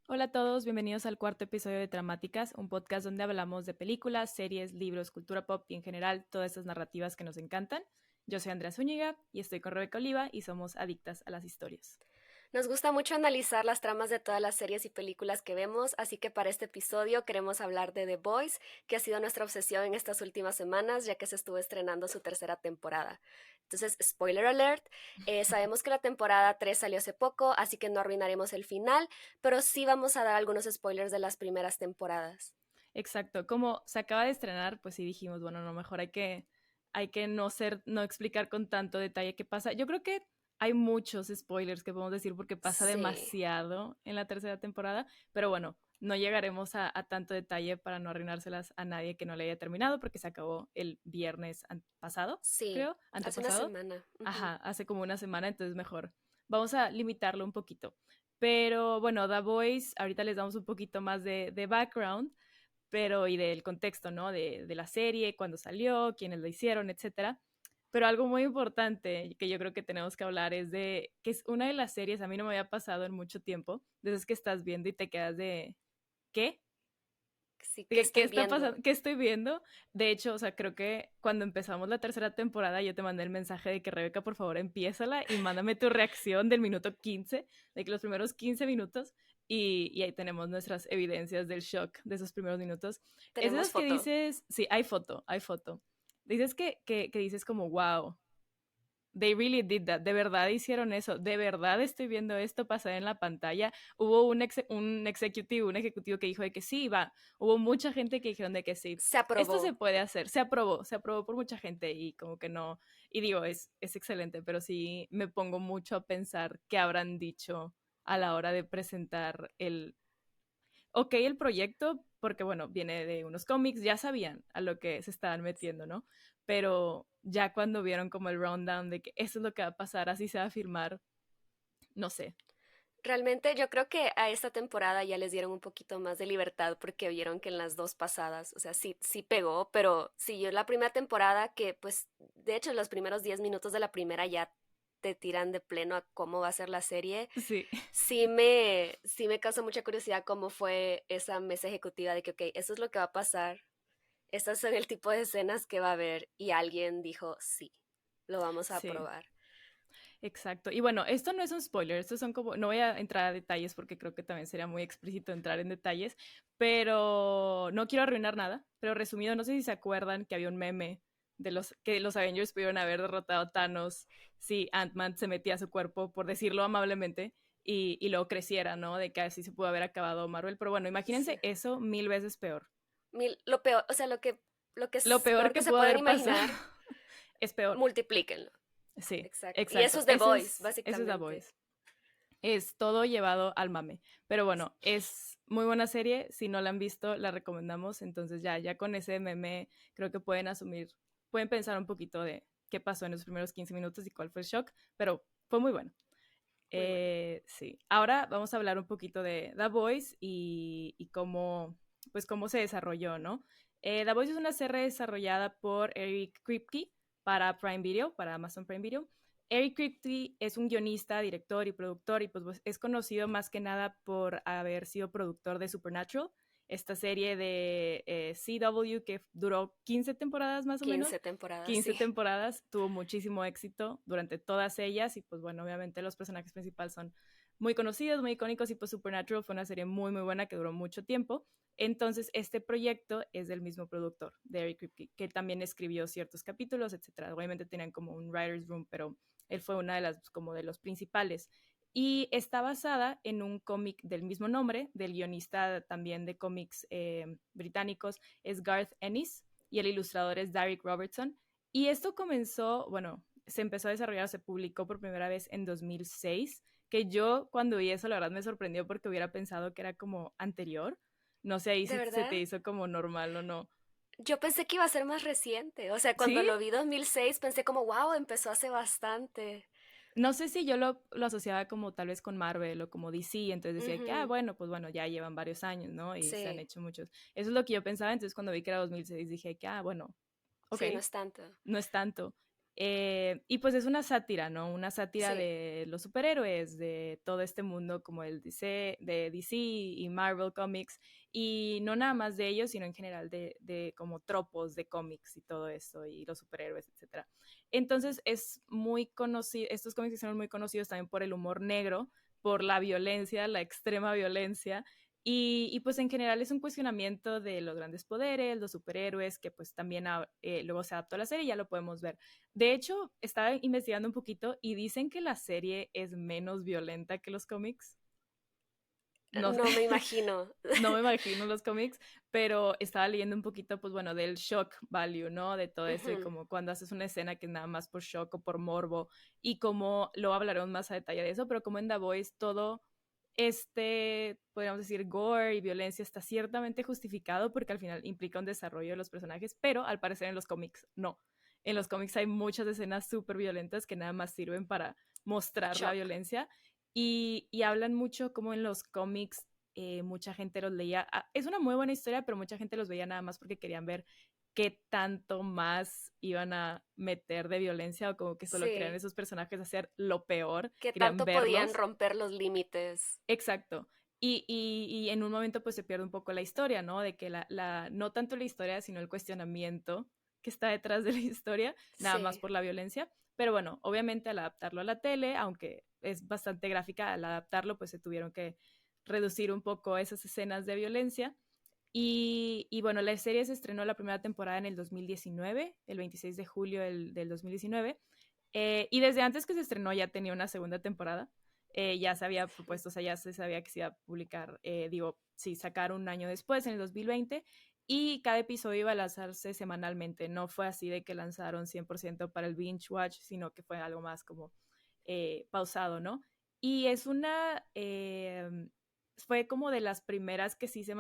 Hola a todos, bienvenidos al cuarto episodio de Dramáticas, un podcast donde hablamos de películas, series, libros, cultura pop y en general todas esas narrativas que nos encantan. Yo soy Andrea Zúñiga y estoy con Rebeca Oliva y somos adictas a las historias. Nos gusta mucho analizar las tramas de todas las series y películas que vemos, así que para este episodio queremos hablar de The Boys, que ha sido nuestra obsesión en estas últimas semanas, ya que se estuvo estrenando su tercera temporada. Entonces, spoiler alert, sabemos que la temporada 3 salió hace poco, así que no arruinaremos el final, pero sí vamos a dar algunos spoilers de las primeras temporadas. Exacto, como se acaba de estrenar, pues sí dijimos, bueno, no, mejor hay que no explicar con tanto detalle qué pasa. Yo creo que hay muchos spoilers que podemos decir porque pasa Sí, demasiado en la tercera temporada, pero bueno, no llegaremos a tanto detalle para no arruinárselas a nadie que no le haya terminado porque se acabó el viernes pasado, sí, creo, hace una antepasado. semana. Ujú. Ajá, hace como una semana, entonces mejor. Vamos a limitarlo un poquito. Pero bueno, The Voice, ahorita les damos un poquito más de background pero y del contexto, ¿no? De la serie, cuándo salió, quiénes la hicieron, etcétera. Pero algo muy importante que yo creo que tenemos que hablar es de que es una de las series, a mí no me había pasado en mucho tiempo, de esas que estás viendo y te quedas de, ¿qué? Sí, ¿qué ¿Qué estoy está viendo? pasando? ¿Qué estoy viendo? De hecho, o sea, creo que cuando empezamos la tercera temporada yo te mandé el mensaje de que Rebeca, por favor, empiézala y mándame tu reacción del minuto 15, de que los primeros 15 minutos, y ahí tenemos nuestras evidencias del shock de esos primeros minutos. Es de Tenemos esas que foto. dices, sí, hay foto, hay foto. Dices que dices como, wow, they really did that. De verdad hicieron eso. De verdad estoy viendo esto pasar en la pantalla. Hubo un ejecutivo que dijo de que sí, va. Hubo mucha gente que dijeron de que sí. Se Esto se aprobó. puede hacer. Se aprobó por mucha gente y como que no. Y digo, es excelente, pero sí me pongo mucho a pensar qué habrán dicho a la hora de presentar el proyecto, porque bueno, viene de unos cómics, ya sabían a lo que se estaban metiendo, ¿no? Pero ya cuando vieron como el rundown de que eso es lo que va a pasar, así se va a filmar, no sé. Realmente yo creo que a esta temporada ya les dieron un poquito más de libertad porque vieron que en las dos pasadas, o sea, sí, sí pegó, pero siguió la primera temporada que pues de hecho los primeros 10 minutos de la primera ya te tiran de pleno a cómo va a ser la serie. Sí, Sí me causó mucha curiosidad cómo fue esa mesa ejecutiva de que, ok, eso es lo que va a pasar, estas son el tipo de escenas que va a haber y alguien dijo, sí, lo vamos a sí, aprobar. exacto. Y bueno, esto no es un spoiler, estos son como, no voy a entrar a detalles porque creo que también sería muy explícito entrar en detalles, pero no quiero arruinar nada, pero resumido, no sé si se acuerdan que había un meme de los que los Avengers pudieron haber derrotado a Thanos si Ant-Man se metía a su cuerpo, por decirlo amablemente, y luego creciera, ¿no? De que así se pudo haber acabado Marvel. Pero bueno, Sí. imagínense eso 1000 veces peor. Lo peor, o sea, lo que Lo es peor peor que que se pudo pueden haber pasado imaginar, es peor. multiplíquenlo. Sí, Exacto. Y eso exacto. es The Voice, Ese es The básicamente. Voice. Es todo llevado al mame. Pero bueno, es muy buena serie. Si no la han visto, la recomendamos. Entonces ya con ese meme creo que pueden asumir, pueden pensar un poquito de qué pasó en los primeros 15 minutos y cuál fue el shock, pero fue muy bueno. Muy bueno. Sí, ahora vamos a hablar un poquito de The Voice y cómo, pues cómo se desarrolló, ¿no? The Voice es una serie desarrollada por Eric Kripke para Prime Video, para Amazon Prime Video. Eric Kripke es un guionista, director y productor y pues es conocido más que nada por haber sido productor de Supernatural, esta serie de CW que duró 15 temporadas más o menos. 15 temporadas, 15 sí. temporadas, tuvo muchísimo éxito durante todas ellas y pues bueno, obviamente los personajes principales son muy conocidos, muy icónicos y pues Supernatural fue una serie muy muy buena que duró mucho tiempo. Entonces este proyecto es del mismo productor, de Eric Kripke, que también escribió ciertos capítulos, etcétera. Obviamente tenían como un writer's room, pero él fue una de las como de los principales. Y está basada en un cómic del mismo nombre, del guionista también de cómics británicos, es Garth Ennis, y el ilustrador es Derek Robertson. Y esto comenzó, bueno, se empezó a desarrollar, se publicó por primera vez en 2006, que yo cuando vi eso la verdad me sorprendió porque hubiera pensado que era como anterior. No sé ahí De si se te verdad, hizo como normal o no. yo pensé que iba a ser más reciente. O sea, cuando ¿Sí? lo vi 2006 pensé como, wow, empezó hace bastante. No sé si yo lo asociaba como tal vez con Marvel o como DC, entonces decía que, Ujú. bueno, pues bueno, ya llevan varios años, ¿no? Y se han Sí, hecho muchos. Eso es lo que yo pensaba, entonces cuando vi que era 2006 dije que, bueno, ok, sí, no es tanto. no es tanto. Y pues es una sátira, ¿no? Una sátira Sí. de los superhéroes, de todo este mundo como el de DC y Marvel Comics, y no nada más de ellos, sino en general de como tropos de cómics y todo eso, y los superhéroes, etcétera. Entonces es muy conocido, estos cómics son muy conocidos también por el humor negro, por la violencia, la extrema violencia, y pues en general es un cuestionamiento de los grandes poderes, los superhéroes, que pues también luego se adaptó a la serie y ya lo podemos ver. De hecho, estaba investigando un poquito y dicen que la serie es menos violenta que los cómics. No, No me imagino. no me imagino los cómics, pero estaba leyendo un poquito, pues bueno, del shock value, ¿no? De todo eso y Ujú. como cuando haces una escena que es nada más por shock o por morbo y como lo hablaremos más a detalle de eso, pero como en The Voice todo podríamos decir, gore y violencia está ciertamente justificado porque al final implica un desarrollo de los personajes, pero al parecer en los cómics no. En los cómics hay muchas escenas súper violentas que nada más sirven para mostrar la Shock. violencia y hablan mucho como en los cómics mucha gente los leía. Es una muy buena historia, pero mucha gente los veía nada más porque querían ver qué tanto más iban a meter de violencia o como que solo querían Sí. esos personajes hacer lo peor, ¿Qué querían tanto podían verlos. romper los límites? Exacto. Y en un momento pues se pierde un poco la historia, ¿no? De que no tanto la historia, sino el cuestionamiento que está detrás de la historia, nada más Sí. por la violencia. Pero bueno, obviamente al adaptarlo a la tele, aunque es bastante gráfica, al adaptarlo pues se tuvieron que reducir un poco esas escenas de violencia. Y bueno, la serie se estrenó la primera temporada en el 2019, el 26 de julio del 2019. Y desde antes que se estrenó ya tenía una segunda temporada. Ya se había propuesto, o sea, ya se sabía que se iba a publicar, digo, sí, sacar un año después, en el 2020, y cada episodio iba a lanzarse semanalmente. No fue así de que lanzaron 100% para el binge watch, sino que fue algo más como pausado, ¿no? Y fue como de las primeras que sí se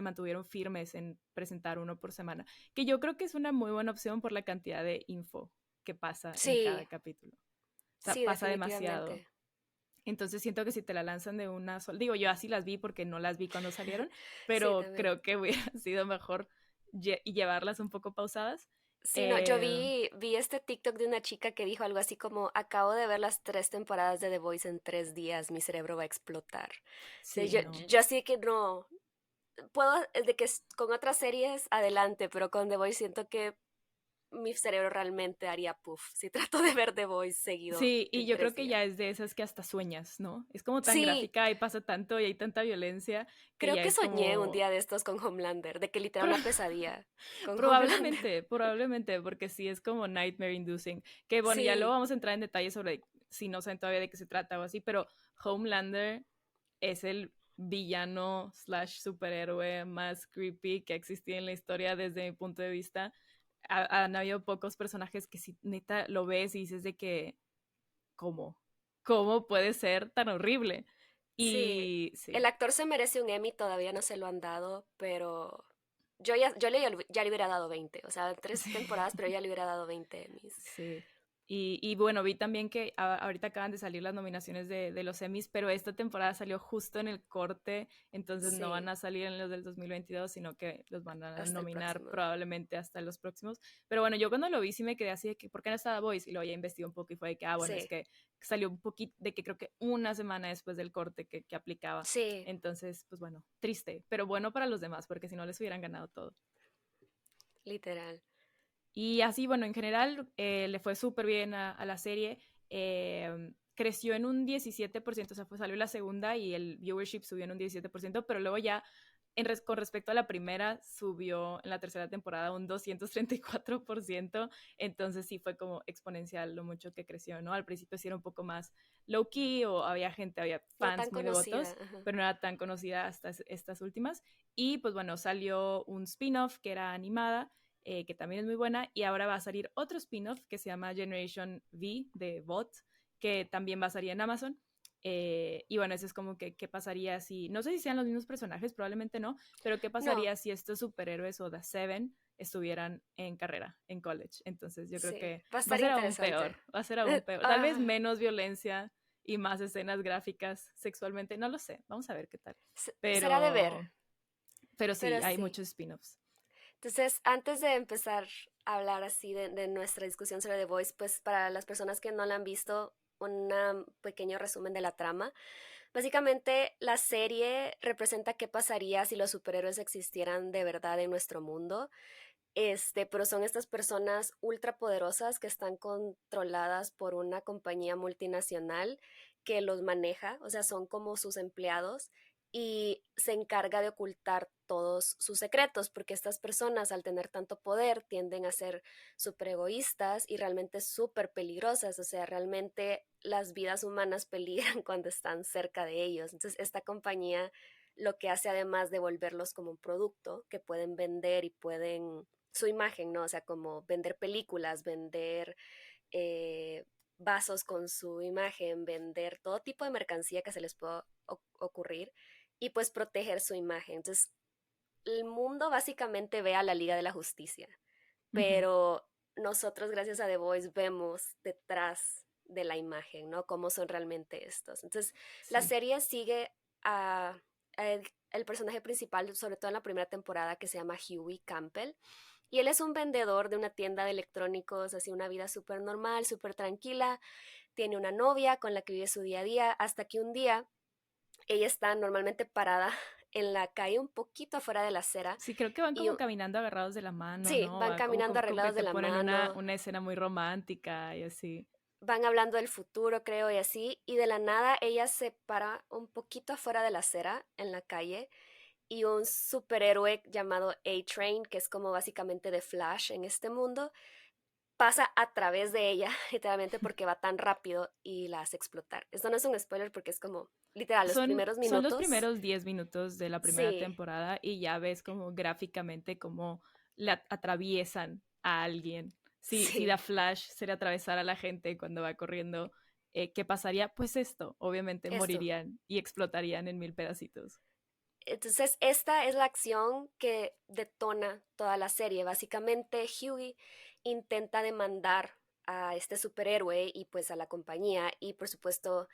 mantuvieron firmes en presentar uno por semana, que yo creo que es una muy buena opción por la cantidad de info que pasa en cada Sí, capítulo. O sea, sí, pasa demasiado. definitivamente. Entonces siento que si te la lanzan de una sola, digo, yo así las vi porque no las vi cuando salieron, Sí, pero también. creo que hubiera sido mejor y llevarlas un poco pausadas. Sí, no, yo Eh, vi este TikTok de una chica que dijo algo así como, acabo de ver las 3 temporadas de The Voice en 3 días, mi cerebro va a explotar. O sea, sí, no. yo así que no, puedo, de que con otras series, adelante, pero con The Voice siento que mi cerebro realmente haría puff si trato de ver The Voice seguido Sí, y en yo creo tres que ya días. es de esas que hasta sueñas, ¿no? Es como tan Sí, gráfica y pasa tanto y hay tanta violencia que creo ya que es soñé un como... día de estos con Homelander, de que literal Pro- una pesadilla con Homelander. probablemente, porque sí es como nightmare inducing. Que bueno, ya luego Sí, vamos a entrar en detalles sobre si no saben todavía de qué se trata o así, pero Homelander es el villano slash superhéroe más creepy que ha existido en la historia desde mi punto de vista. Han habido pocos personajes que si neta lo ves y dices de que, ¿cómo? ¿Cómo puede ser tan horrible? sí. Y El sí, actor se merece un Emmy, todavía no se lo han dado, pero ya le hubiera dado 20, o sea, tres sí. temporadas, pero ya le hubiera dado 20 Emmys. Sí. Y bueno, vi también que ahorita acaban de salir las nominaciones de los Emmys, pero esta temporada salió justo en el corte, entonces no van Sí, a salir en los del 2022, sino que los van a hasta el nominar próximo. probablemente hasta los próximos. Pero bueno, yo cuando lo vi sí me quedé así de que, ¿por qué no estaba Voice? Y luego ya investigué un poco y fue de que, bueno, es Sí, que salió un poquito, de que creo que una semana después del corte que aplicaba. sí, Entonces, pues bueno, triste, pero bueno para los demás, porque si no les hubieran ganado todo. literal. Y así, bueno, en general le fue súper bien a la serie. Creció en un 17%, o sea, salió la segunda y el viewership subió en un 17%, pero luego ya con respecto a la primera, subió en la tercera temporada un 234%, entonces sí fue como exponencial lo mucho que creció, ¿no? Al principio sí era un poco más low key o había No tan fans muy conocida. devotos, Ajá. pero no era tan conocida hasta estas últimas. Y pues bueno, salió un spin-off que era animada, que también es muy buena, y ahora va a salir otro spin-off que se llama Generation V de Bot, que también va a salir en Amazon. Y bueno, eso es como que qué pasaría si, no sé si sean los mismos personajes, probablemente no, pero qué No, pasaría si estos superhéroes o The Seven estuvieran en carrera, en college. Entonces yo creo sí, que va a va a estar ser aún peor, interesante. va a ser aún peor. Tal vez Ah, menos violencia y más escenas gráficas sexualmente, no lo sé, vamos a ver qué tal. será de ver, Pero, pero pero sí, hay sí. muchos spin-offs. Entonces, antes de empezar a hablar así de nuestra discusión sobre The Voice, pues para las personas que no la han visto, un pequeño resumen de la trama. Básicamente, la serie representa qué pasaría si los superhéroes existieran de verdad en nuestro mundo. Pero son estas personas ultrapoderosas que están controladas por una compañía multinacional que los maneja, o sea, son como sus empleados y se encarga de ocultar todos sus secretos, porque estas personas al tener tanto poder tienden a ser súper egoístas y realmente súper peligrosas, o sea, realmente las vidas humanas peligran cuando están cerca de ellos. Entonces, esta compañía lo que hace además de volverlos como un producto que pueden vender y pueden su imagen, ¿no? O sea, como vender películas, vender eh, vasos con su imagen, vender todo tipo de mercancía que se les pueda ocurrir y pues proteger su imagen. Entonces, el mundo básicamente ve a la Liga de la Justicia, Ujú. pero nosotros gracias a The Voice vemos detrás de la imagen, ¿no? Cómo son realmente estos. Entonces, la Sí. serie sigue a el personaje principal, sobre todo en la primera temporada, que se llama Huey Campbell. Y él es un vendedor de una tienda de electrónicos, así una vida súper normal, súper tranquila. Tiene una novia con la que vive su día a día, hasta que un día ella está normalmente parada en la calle, un poquito afuera de la acera, Sí, creo que van y como caminando agarrados de la mano, sí, ¿no? van Va como, caminando como que arreglados de te la ponen mano, una escena muy romántica y así. van hablando del futuro, creo, y así, y de la nada ella se para un poquito afuera de la acera, en la calle, y un superhéroe llamado A-Train, que es como básicamente de Flash en este mundo, pasa a través de ella, literalmente porque va tan rápido y la hace explotar. Esto no es un spoiler porque es como, literal, los primeros Son los minutos. primeros 10 minutos de la primera Sí, temporada y ya ves como gráficamente cómo atraviesan a alguien. Si sí, da Flash se le atravesara a la gente cuando va corriendo, ¿qué pasaría? Pues esto, obviamente esto. morirían y explotarían en mil pedacitos. Entonces, esta es la acción que detona toda la serie. Básicamente, Hughie intenta demandar a este superhéroe y pues a la compañía y por supuesto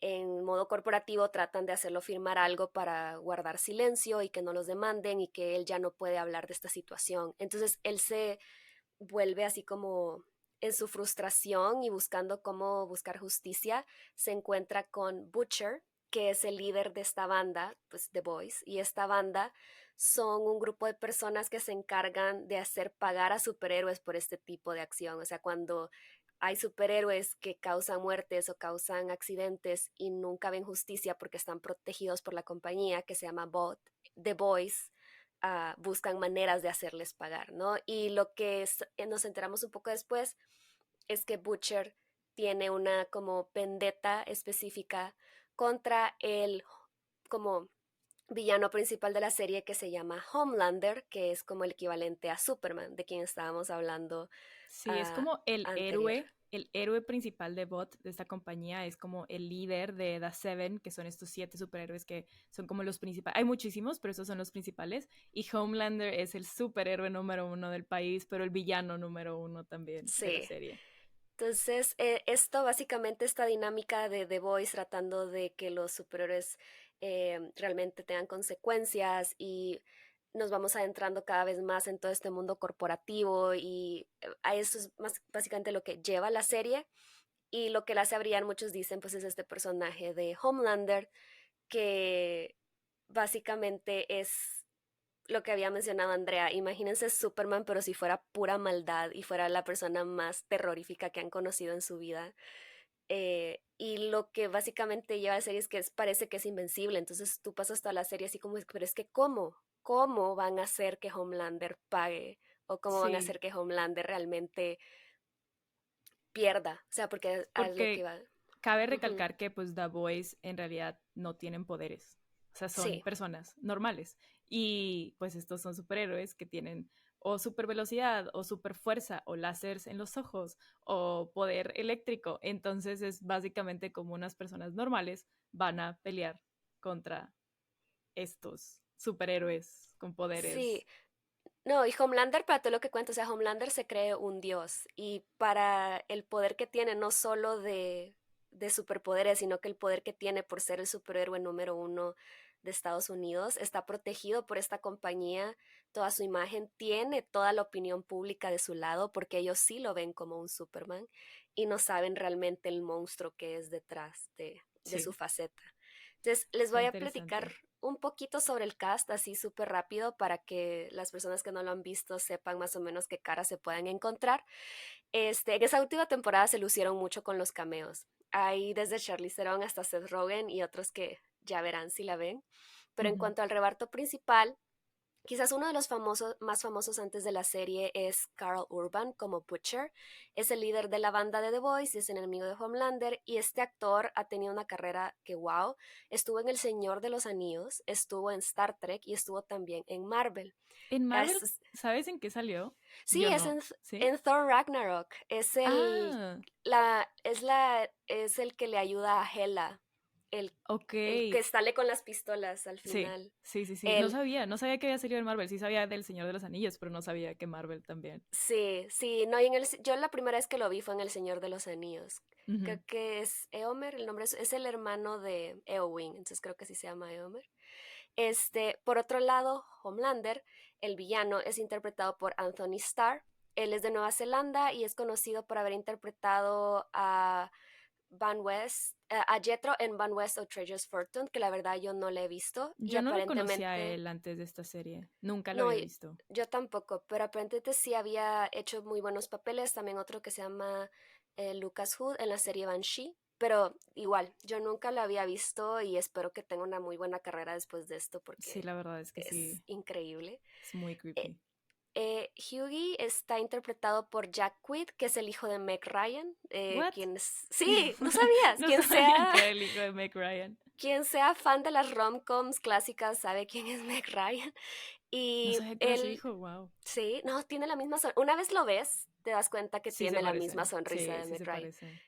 en modo corporativo tratan de hacerlo firmar algo para guardar silencio y que no los demanden y que él ya no puede hablar de esta situación. Entonces él se vuelve así como en su frustración y buscando cómo buscar justicia, se encuentra con Butcher, que es el líder de esta banda, pues The Boys, y esta banda son un grupo de personas que se encargan de hacer pagar a superhéroes por este tipo de acción. O sea, cuando hay superhéroes que causan muertes o causan accidentes y nunca ven justicia porque están protegidos por la compañía que se llama The Boys, buscan maneras de hacerles pagar, ¿no? Y lo que nos enteramos un poco después es que Butcher tiene una como vendetta específica contra el como villano principal de la serie que se llama Homelander, que es como el equivalente a Superman, de quien estábamos hablando Sí, es como anterior. el héroe principal de Bot, de esta compañía, es como el líder de The Seven, que son estos 7 superhéroes que son como los principales. Hay muchísimos, pero esos son los principales. Y Homelander es el superhéroe número uno del país, pero el villano número uno también de la Sí. serie. Entonces, esto básicamente, esta dinámica de The Voice tratando de que los superhéroes realmente tengan consecuencias y nos vamos adentrando cada vez más en todo este mundo corporativo y a eso es más básicamente lo que lleva la serie y lo que la hace brillar, muchos dicen, pues es este personaje de Homelander que básicamente es lo que había mencionado Andrea. Imagínense Superman, pero si fuera pura maldad y fuera la persona más terrorífica que han conocido en su vida. Y lo que básicamente lleva a la serie es que parece que es invencible. Entonces tú pasas toda la serie así como, pero es que ¿cómo? ¿Cómo van a hacer que Homelander pague? ¿O cómo van a Sí, hacer que Homelander realmente pierda? O sea, porque a lo que porque va. cabe Ujú. recalcar que pues The Boys en realidad no tienen poderes. O sea, son Sí, personas normales. Y pues estos son superhéroes que tienen o super velocidad, o super fuerza, o láseres en los ojos, o poder eléctrico. Entonces es básicamente como unas personas normales van a pelear contra estos superhéroes con poderes. sí. No, y Homelander, para todo lo que cuento, o sea, Homelander se cree un dios y para el poder que tiene, no solo de superpoderes, sino que el poder que tiene por ser el superhéroe número uno de Estados Unidos, está protegido por esta compañía, toda su imagen, tiene toda la opinión pública de su lado porque ellos sí lo ven como un Superman y no saben realmente el monstruo que es detrás de su Sí, faceta. Entonces, les está voy a platicar interesante. un poquito sobre el cast, así súper rápido, para que las personas que no lo han visto sepan más o menos qué caras se pueden encontrar. En esa última temporada se lucieron mucho con los cameos. Hay desde Charlize Theron hasta Seth Rogen y otros que ya verán si la ven. Pero en Ujú. cuanto al reparto principal, quizás uno de los más famosos antes de la serie es Carl Urban como Butcher. Es el líder de la banda de The Boys, es enemigo de Homelander y este actor ha tenido una carrera que wow. Estuvo en El Señor de los Anillos, estuvo en Star Trek y estuvo también en Marvel. En Marvel, Es- ¿sabes en qué salió? sí, Yo no, ¿sí? en Thor Ragnarok. Ah, Es el que le ayuda a Hela, el, ok. el que sale con las pistolas al Sí, final. sí, sí, sí. Él. No sabía que había salido en Marvel. Sí sabía del Señor de los Anillos, pero no sabía que Marvel también. Sí, sí, no, y yo la primera vez que lo vi fue en El Señor de los Anillos. Ujú. Creo que es Eomer, el nombre es el hermano de Eowyn, entonces creo que sí se llama Eomer. Por otro lado, Homelander, el villano, es interpretado por Anthony Starr. Él es de Nueva Zelanda y es conocido por haber interpretado a Van West, a Jethro en Van West o Treasures Fortune, que la verdad yo no le he visto y Yo no lo conocía a aparentemente él antes de esta serie. Nunca lo no, había visto. yo tampoco, pero aparentemente sí había hecho muy buenos papeles. También otro que se llama Lucas Hood en la serie Banshee. Pero igual, yo nunca lo había visto y espero que tenga una muy buena carrera después de esto Sí, porque la verdad es que es sí. increíble. Es muy Eh, creepy. Hughie está interpretado por Jack Quaid, que es el hijo de Meg Ryan. ¿What? Quien es... Sí, no sabías. No sabía que era el hijo de Meg Ryan. Quien sea fan de las rom-coms clásicas sabe quién es Meg Ryan. No Y sabía que era su él, hijo. Wow. sí, no, tiene la misma sonrisa. Una vez lo ves, te das cuenta que Sí se tiene la misma parecen. sonrisa Sí, de sí Meg se Ryan. parecen.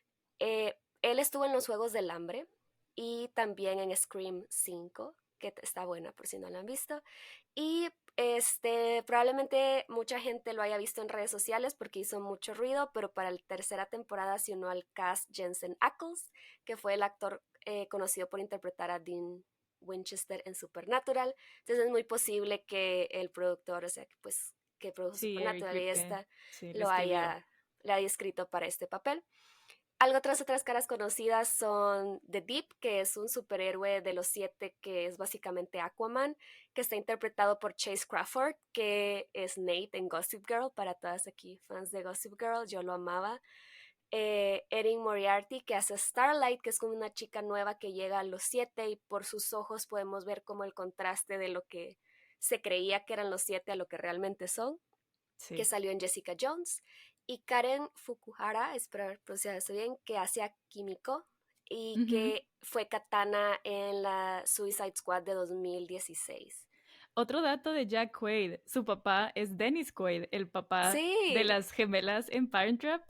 Él estuvo en los Juegos del Hambre y también en Scream 5, que está buena por si no la han visto. Y probablemente mucha gente lo haya visto en redes sociales porque hizo mucho ruido, pero para la tercera temporada se unió al cast Jensen Ackles, que fue el actor conocido por interpretar a Dean Winchester en Supernatural. Entonces es muy posible que el productor, o sea, que produjo Sí, Eric Supernatural y Kripke. esta Sí, lo lo escribió. haya, le haya escrito para este papel. Otras caras conocidas son The Deep, que es un superhéroe de los siete, que es básicamente Aquaman, que está interpretado por Chase Crawford, que es Nate en Gossip Girl. Para todas aquí fans de Gossip Girl, yo lo amaba. Erin Moriarty, que hace Starlight, que es como una chica nueva que llega a los siete y por sus ojos podemos ver como el contraste de lo que se creía que eran los siete a lo que realmente son, que Sí. salió en Jessica Jones, y Karen Fukuhara, espero haber pronunciado eso bien, que hacía Kimiko y Ujú. que fue Katana en la Suicide Squad de 2016. Otro dato de Jack Quaid, su papá es Dennis Quaid, el papá de Sí, las gemelas en Parent Trap.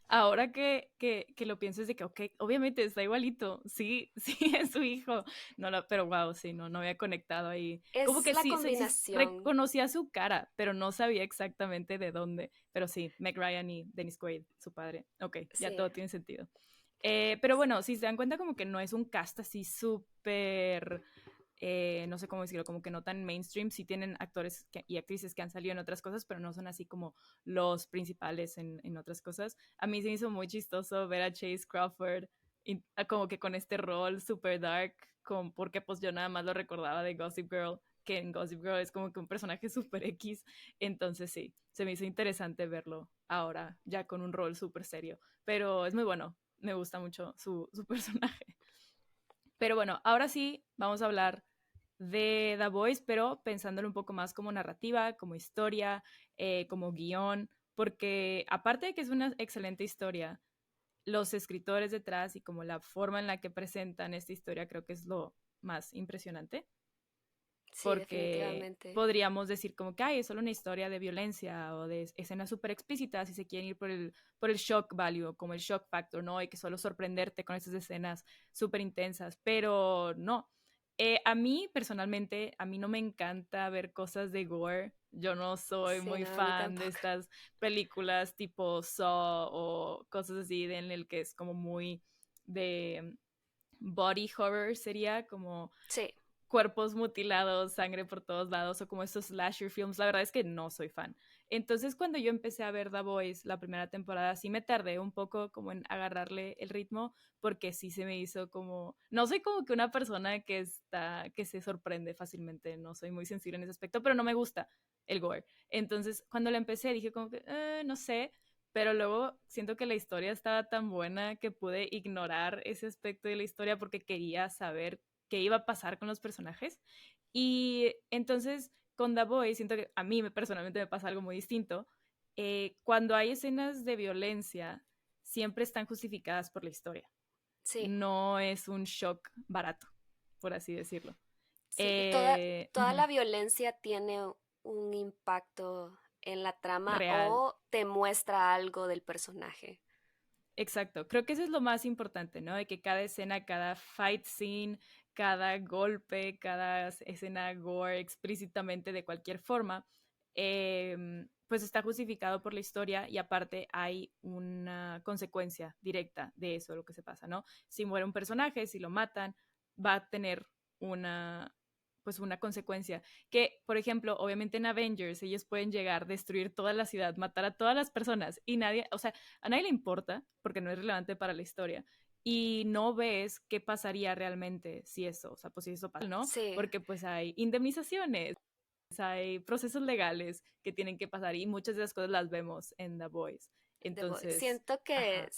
Ahora que lo pienso es de que, ok, obviamente está igualito, sí, sí es su hijo, no, pero wow, sí, no había conectado ahí. Como es que la sí combinación. reconocía su cara, pero no sabía exactamente de dónde. Pero sí, Meg Ryan y Dennis Quaid, su padre. Ok, ya Sí, todo tiene sentido. Pero bueno, si se dan cuenta como que no es un cast así súper no sé cómo decirlo, como que no tan mainstream, sí tienen actores y actrices que han salido en otras cosas, pero no son así como los principales en otras cosas. A mí se me hizo muy chistoso ver a Chase Crawford como que con este rol super dark, porque pues yo nada más lo recordaba de Gossip Girl, que en Gossip Girl es como que un personaje super X, entonces sí, se me hizo interesante verlo ahora ya con un rol súper serio, pero es muy bueno, me gusta mucho su personaje. Pero bueno, ahora sí vamos a hablar de The Voice, pero pensándolo un poco más como narrativa, como historia, como guión, porque aparte de que es una excelente historia, los escritores detrás y como la forma en la que presentan esta historia creo que es lo más impresionante, sí, porque definitivamente. podríamos decir como que es solo una historia de violencia o de escenas súper explícitas si se quieren ir por el shock value, como el shock factor, ¿no? Y que solo sorprenderte con esas escenas súper intensas, pero no. A mí, personalmente, a mí no me encanta ver cosas de gore. Yo no soy Sí, muy no, a mí fan de tampoco. estas películas tipo Saw o cosas así en el que es como muy de body horror, sería como Sí, cuerpos mutilados, sangre por todos lados, o como estos slasher films, la verdad es que no soy fan. Entonces, cuando yo empecé a ver The Boys la primera temporada, sí me tardé un poco como en agarrarle el ritmo, porque sí se me hizo como, no soy como que una persona que se sorprende fácilmente, no soy muy sensible en ese aspecto, pero no me gusta el gore. Entonces, cuando la empecé, dije como que, no sé, pero luego siento que la historia estaba tan buena que pude ignorar ese aspecto de la historia porque quería saber qué iba a pasar con los personajes. Y entonces con The Boy siento que a mí personalmente me pasa algo muy distinto. Cuando hay escenas de violencia, siempre están justificadas por la historia. Sí, No es un shock barato, por así decirlo. sí. Y toda Ujú, la violencia tiene un impacto en la trama real. o te muestra algo del personaje. Exacto, creo que eso es lo más importante, ¿no? De que cada escena, cada fight scene, cada golpe, cada escena gore explícitamente de cualquier forma, pues está justificado por la historia y aparte hay una consecuencia directa de eso, lo que se pasa, ¿no? Si muere un personaje, si lo matan, va a tener una, pues una consecuencia. Que, por ejemplo, obviamente en Avengers ellos pueden llegar, destruir toda la ciudad, matar a todas las personas y nadie, o sea, a nadie le importa porque no es relevante para la historia. Y no ves qué pasaría realmente si eso, o sea, pues si eso pasa, ¿no? Sí, Porque pues hay indemnizaciones, hay procesos legales que tienen que pasar y muchas de esas cosas las vemos en The Boys. The Voice. Entonces, Siento que, ajá.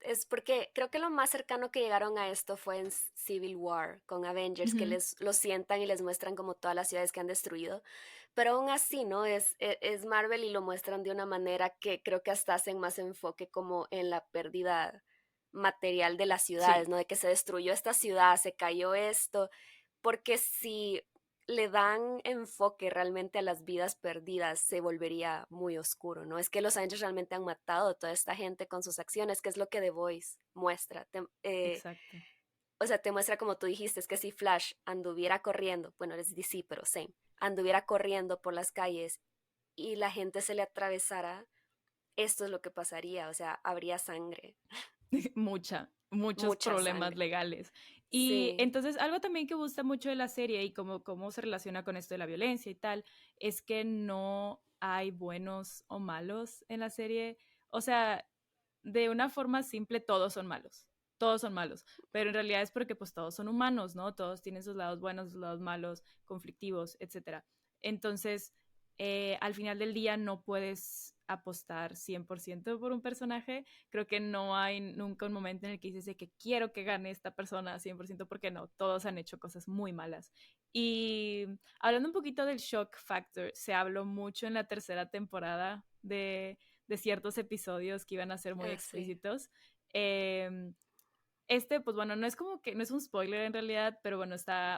es porque creo que lo más cercano que llegaron a esto fue en Civil War con Avengers, que Ujú. les lo sientan y les muestran como todas las ciudades que han destruido. Pero aún así, ¿no? Es Marvel y lo muestran de una manera que creo que hasta hacen más enfoque como en la pérdida material de las ciudades, Sí, ¿no? De que se destruyó esta ciudad, se cayó esto, porque si le dan enfoque realmente a las vidas perdidas, se volvería muy oscuro, ¿no? Es que los Avengers realmente han matado a toda esta gente con sus acciones, que es lo que The Voice muestra. exacto. O sea, te muestra como tú dijiste, es que si Flash anduviera corriendo, bueno, es DC, pero same, anduviera corriendo por las calles y la gente se le atravesara, esto es lo que pasaría, o sea, habría sangre, Muchos mucha problemas sangre. legales. Y Sí, entonces algo también que gusta mucho de la serie y cómo se relaciona con esto de la violencia y tal, es que no hay buenos o malos en la serie. O sea, de una forma simple, todos son malos. Todos son malos, pero en realidad es porque pues todos son humanos, ¿no? Todos tienen sus lados buenos, sus lados malos, conflictivos, etcétera. Entonces, al final del día no puedes apostar 100% por un personaje. Creo que no hay nunca un momento en el que dices de que quiero que gane esta persona 100% porque no, todos han hecho cosas muy malas. Y hablando un poquito del shock factor, se habló mucho en la tercera temporada de ciertos episodios que iban a ser muy sí. explícitos. Pues bueno, no es como que, no es un spoiler en realidad, pero bueno,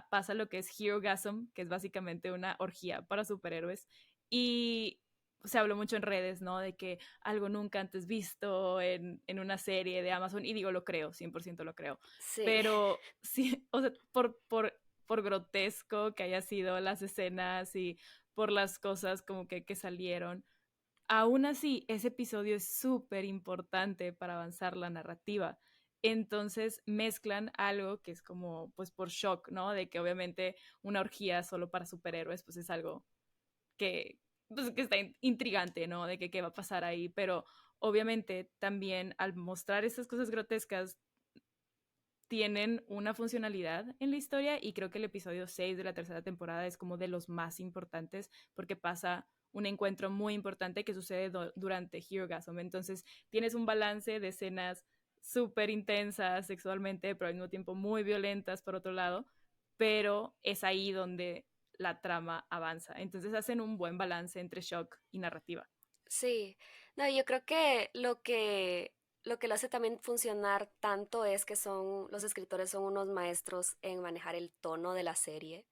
pasa lo que es Herogasm, que es básicamente una orgía para superhéroes. Y se habló mucho en redes, ¿no? De que algo nunca antes visto en una serie de Amazon, y digo, lo creo, 100% lo creo. Sí, Pero sí, o sea, por grotesco que haya sido las escenas y por las cosas como que salieron, aún así, ese episodio es súper importante para avanzar la narrativa. Entonces mezclan algo que es como, pues por shock, ¿no? De que obviamente una orgía solo para superhéroes, pues es algo que, pues, que está intrigante, ¿no? De que qué va a pasar ahí. Pero obviamente también al mostrar esas cosas grotescas, tienen una funcionalidad en la historia y creo que el episodio 6 de la tercera temporada es como de los más importantes porque pasa un encuentro muy importante que sucede durante Herogasm. Entonces tienes un balance de escenas súper intensas sexualmente, pero al mismo tiempo muy violentas por otro lado, pero es ahí donde la trama avanza. Entonces hacen un buen balance entre shock y narrativa. sí. No, yo creo que lo que lo hace también funcionar tanto es que los escritores son unos maestros en manejar el tono de la serie.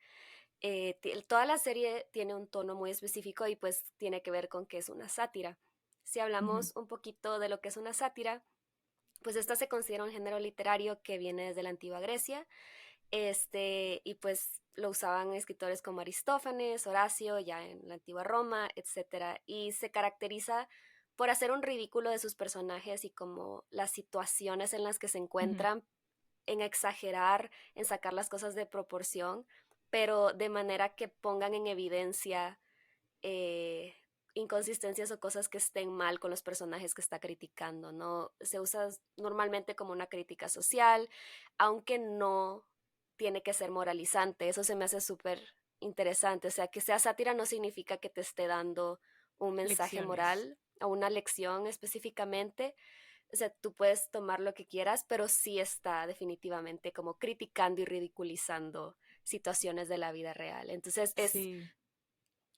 Toda la serie tiene un tono muy específico y pues tiene que ver con que es una sátira. Si Uh -huh. hablamos un poquito de lo que es una sátira, pues esta se considera un género literario que viene desde la antigua Grecia, y pues lo usaban escritores como Aristófanes, Horacio, ya en la antigua Roma, etcétera, y se caracteriza por hacer un ridículo de sus personajes y como las situaciones en las que se Uh -huh. encuentran, en exagerar, en sacar las cosas de proporción, pero de manera que pongan en evidencia eh, inconsistencias o cosas que estén mal con los personajes que está criticando, ¿no? Se usa normalmente como una crítica social, aunque no tiene que ser moralizante. Eso se me hace súper interesante. O sea, que sea sátira no significa que te esté dando un mensaje Lecciones. moral o una lección específicamente. O sea, tú puedes tomar lo que quieras, pero sí está definitivamente como criticando y ridiculizando situaciones de la vida real. Entonces es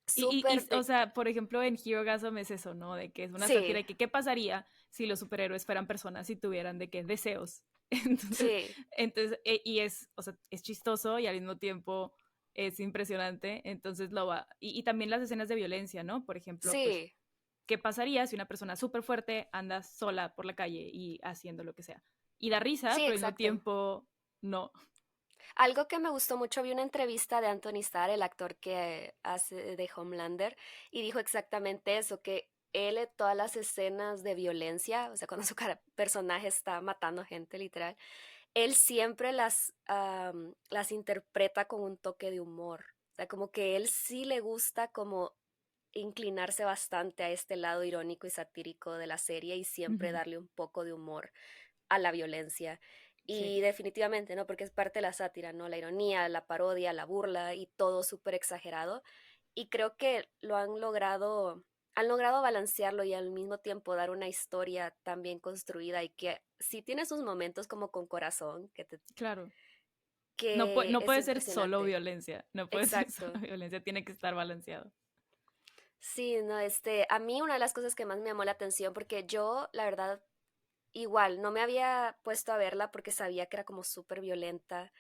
Sí. súper O sea, por ejemplo, en Hero Gasm es eso, ¿no? De que es una sátira sí, de que qué pasaría si los superhéroes fueran personas y tuvieran de qué deseos. Entonces, sí, y es, o sea, es chistoso y al mismo tiempo es impresionante. Entonces lo va. Y también las escenas de violencia, ¿no? Por ejemplo, pues, sí, ¿qué pasaría si una persona súper fuerte anda sola por la calle y haciendo lo que sea? Y da risa, sí, pero al mismo exacto. tiempo no. Algo que me gustó mucho, vi una entrevista de Anthony Starr, el actor que hace de Homelander, y dijo exactamente eso, que él en todas las escenas de violencia, o sea, cuando su personaje está matando gente literal, él siempre las interpreta con un toque de humor. O sea, como que él sí le gusta como inclinarse bastante a este lado irónico y satírico de la serie y siempre Ujú. darle un poco de humor a la violencia. Sí. Y definitivamente, ¿no? Porque es parte de la sátira, ¿no? La ironía, la parodia, la burla y todo súper exagerado. Y creo que han logrado balancearlo y al mismo tiempo dar una historia tan bien construida y que sí tiene sus momentos como con corazón, Claro. que No es puede ser solo impresionante. violencia, no puede ser solo Exacto. violencia, tiene que estar balanceado. Sí, no, a mí una de las cosas que más me llamó la atención, porque yo, la verdad, igual, no me había puesto a verla porque sabía que era como súper violenta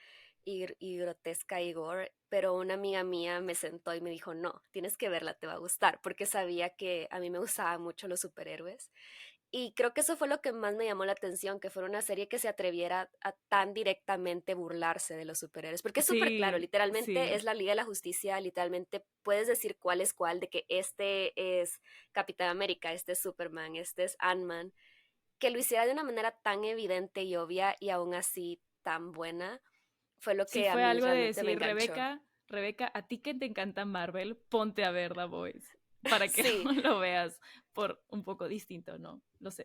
y grotesca y gore, pero una amiga mía me sentó y me dijo, no, tienes que verla, te va a gustar, porque sabía que a mí me gustaban mucho los superhéroes. Y creo que eso fue lo que más me llamó la atención, que fuera una serie que se atreviera a tan directamente burlarse de los superhéroes, porque es súper claro, Sí, literalmente sí, es la Liga de la Justicia, literalmente puedes decir cuál es cuál, de que este es Capitán América, este es Superman, este es Ant-Man, que lo hiciera de una manera tan evidente y obvia y aún así tan buena, fue lo sí que a fue mí algo de realmente me decir, enganchó. Rebeca, a ti que te encanta Marvel, ponte a ver The Boys para que Sí, lo veas por un poco distinto, ¿no? Los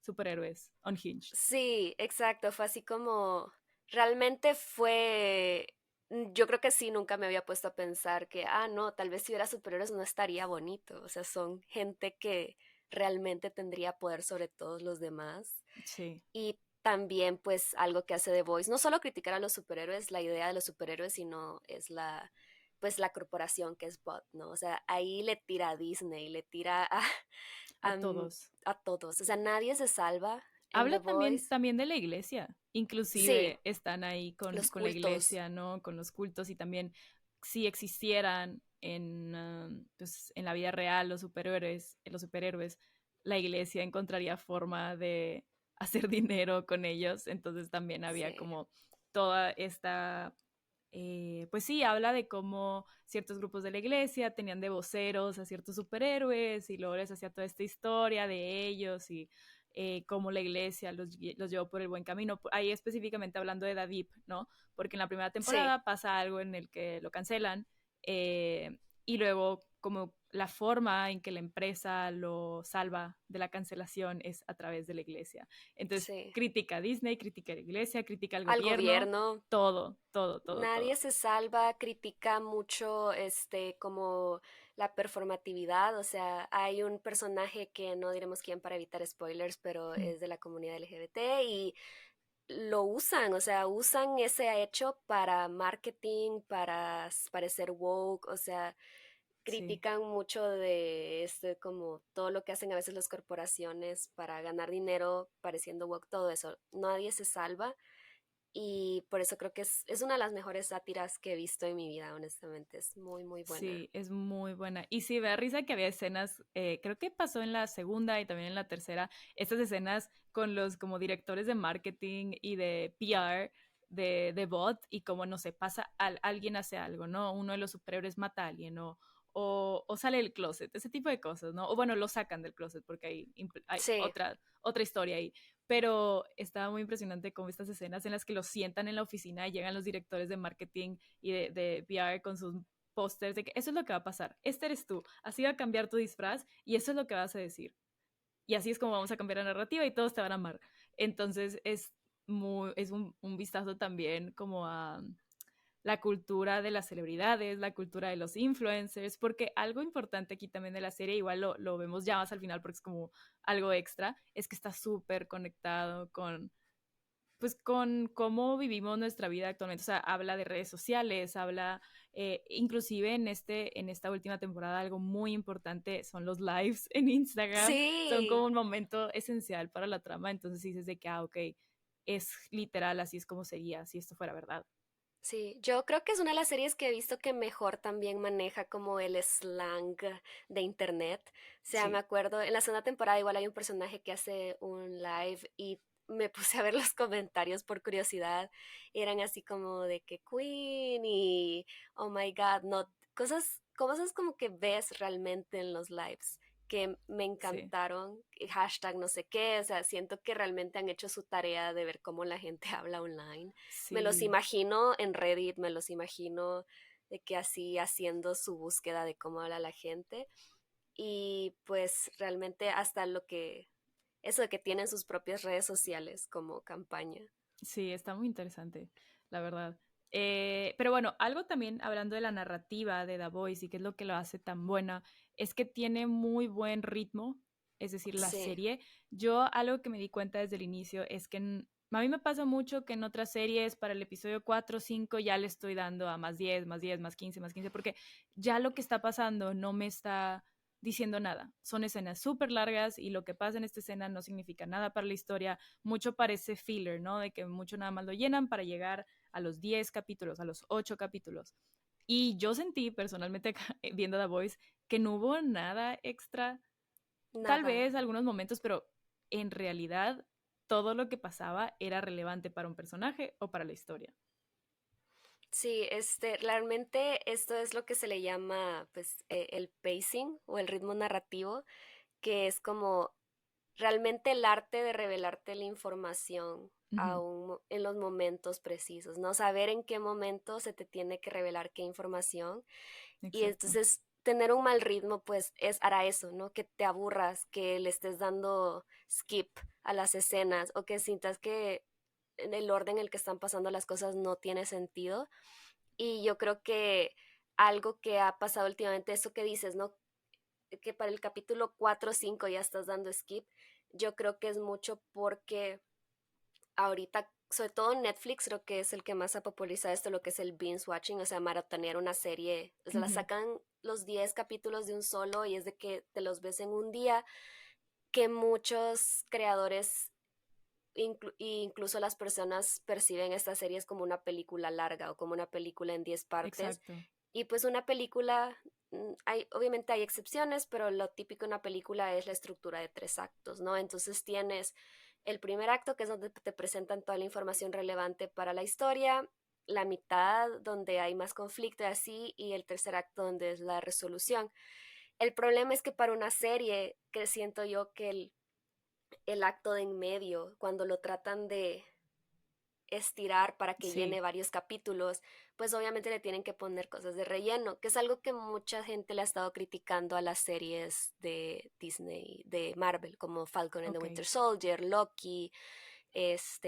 superhéroes unhinged. sí, exacto, fue así como, realmente fue, yo creo que sí, nunca me había puesto a pensar que, no, tal vez si hubiera superhéroes no estaría bonito, o sea, son gente que realmente tendría poder sobre todos los demás. Sí, Y también, pues, algo que hace The Voice, no solo criticar a los superhéroes, la idea de los superhéroes, sino es pues, la corporación que es Bot, ¿no? O sea, ahí le tira a Disney, le tira a a, todos. a todos. O sea, nadie se salva en Habla The también, Voice. también de la iglesia, Sí, inclusive están ahí los con la cultos. iglesia, ¿no? Con los cultos y también si existieran en, pues, en la vida real los superhéroes, la iglesia encontraría forma de hacer dinero con ellos, entonces también había Sí, como toda esta, pues sí, habla de cómo ciertos grupos de la iglesia tenían de voceros a ciertos superhéroes y luego les hacía toda esta historia de ellos y cómo la iglesia los llevó por el buen camino. Ahí específicamente hablando de David, ¿no? Porque en la primera sí, temporada pasa algo en el que lo cancelan eh, y luego como la forma en que la empresa lo salva de la cancelación es a través de la iglesia. Entonces, sí. crítica a Disney, crítica a la iglesia, crítica al Al gobierno, gobierno, todo, todo, todo, nadie todo. se salva, critica mucho como la performatividad, o sea, hay un personaje que no diremos quién para evitar spoilers, pero es de la comunidad LGBT y lo usan, o sea, usan ese hecho para marketing, para parecer woke, o sea, Sí. critican mucho de como todo lo que hacen a veces las corporaciones para ganar dinero pareciendo woke, todo eso. Nadie se salva y por eso creo que es una de las mejores sátiras que he visto en mi vida, honestamente. Es muy, muy buena. Sí, es muy buena. Y sí, me da risa que había escenas, creo que pasó en la segunda y también en la tercera, estas escenas con los como directores de marketing y de PR de Bot y como, no sé, alguien hace algo, ¿no? Uno de los superhéroes mata a alguien o sale del closet, ese tipo de cosas, ¿no? O bueno, lo sacan del closet porque hay Sí, otra historia ahí. pero estaba muy impresionante como estas escenas en las que los sientan en la oficina y llegan los directores de marketing y de PR con sus pósters de que eso es lo que va a pasar, este eres tú, así va a cambiar tu disfraz y eso es lo que vas a decir. Y así es como vamos a cambiar la narrativa y todos te van a amar. Entonces es un vistazo también como a la cultura de las celebridades, la cultura de los influencers, porque algo importante aquí también de la serie, igual lo vemos ya más al final porque es como algo extra, es que está súper conectado con, pues, con cómo vivimos nuestra vida actualmente. O sea, habla de redes sociales, habla, inclusive en esta última temporada, algo muy importante son los lives en Instagram, son como Sí, un momento esencial para la trama, entonces dices de que, ok, es literal, así es como sería si esto fuera verdad. sí, yo creo que es una de las series que he visto que mejor también maneja como el slang de internet. O sea, me Sí. acuerdo, en la segunda temporada igual hay un personaje que hace un live y me puse a ver los comentarios por curiosidad. Eran así como de que Queen y oh my God, no, cosas como que ves realmente en los lives que me Sí, encantaron, y hashtag no sé qué, o sea, siento que realmente han hecho su tarea de ver cómo la gente habla online. Me los sí, imagino en Reddit, me los imagino de que así haciendo su búsqueda de cómo habla la gente y pues realmente hasta eso de que tienen sus propias redes sociales como campaña. sí, está muy interesante, la verdad. Pero bueno, algo también hablando de la narrativa de The Voice y qué es lo que lo hace tan buena, es que tiene muy buen ritmo, es decir, la Sí, serie. Yo algo que me di cuenta desde el inicio es que a mí me pasa mucho que en otras series para el episodio 4 o 5 ya le estoy dando a más 10 más 10 más 15 más 15 porque ya lo que está pasando no me está diciendo nada. Son escenas súper largas y lo que pasa en esta escena no significa nada para la historia. Mucho parece filler, ¿no? De que mucho nada más lo llenan para llegar a los 10 capítulos, a los 8 capítulos. Y yo sentí personalmente viendo The Voice que no hubo nada extra, tal nada. vez algunos momentos, pero en realidad todo lo que pasaba era relevante para un personaje o para la historia. Sí, realmente esto es lo que se le llama pues el pacing o el ritmo narrativo, que es como realmente el arte de revelarte la información Ujú, en los momentos precisos, ¿no? Saber en qué momento se te tiene que revelar qué información. Y exacto. entonces tener un mal ritmo, pues hará eso, ¿no? Que te aburras, que le estés dando skip a las escenas o que sientas que en el orden en el que están pasando las cosas no tiene sentido. Y yo creo que algo que ha pasado últimamente, eso que dices, ¿no? Que para el capítulo 4 o 5 ya estás dando skip, yo creo que es mucho porque ahorita, sobre todo Netflix, creo que es el que más ha popularizado esto, lo que es el binge watching, o sea, maratonear una serie, o sea, la Ujú, sacan los 10 capítulos de un solo y es de que te los ves en un día, que muchos creadores incluso las personas perciben estas series como una película larga o como una película en 10 partes. exacto. Y pues una película, obviamente hay excepciones, pero lo típico de una película es la estructura de 3 actos, ¿no? Entonces tienes el primer acto, que es donde te presentan toda la información relevante para la historia, la mitad donde hay más conflicto y así, y el tercer acto donde es la resolución. El problema es que para una serie, que siento yo que el acto de en medio, cuando lo tratan de estirar para que llene Sí. varios capítulos, pues obviamente le tienen que poner cosas de relleno, que es algo que mucha gente le ha estado criticando a las series de Disney, de Marvel, como Falcon and the Ok. Winter Soldier, Loki,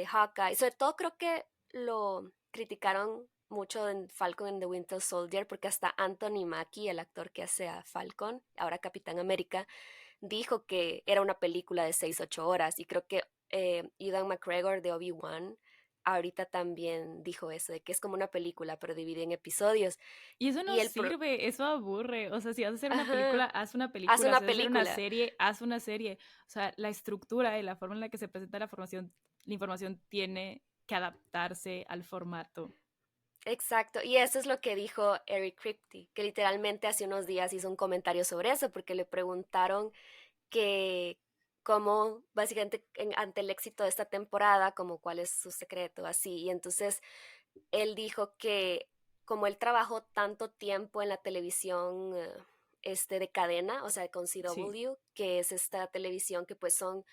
Hawkeye. Sobre todo creo que lo criticaron mucho en Falcon and the Winter Soldier porque hasta Anthony Mackie, el actor que hace a Falcon, ahora Capitán América, dijo que era una película de 6 u 8 horas y creo que Ewan McGregor de Obi-Wan ahorita también dijo eso, de que es como una película pero dividida en episodios. Y eso no Y sirve, eso aburre. O sea, si vas a hacer una película, Ajá, haz una haz película. una Si vas a hacer una película. serie, haz una serie. O sea, la estructura y la forma en la que se presenta la información tiene que adaptarse al formato. Exacto, y eso es lo que dijo Eric Kripke, que literalmente hace unos días hizo un comentario sobre eso, porque le preguntaron que cómo, básicamente, ante el éxito de esta temporada, como cuál es su secreto, así, y entonces él dijo que como él trabajó tanto tiempo en la televisión de cadena, o sea, con Sí, CW, que es esta televisión que pues son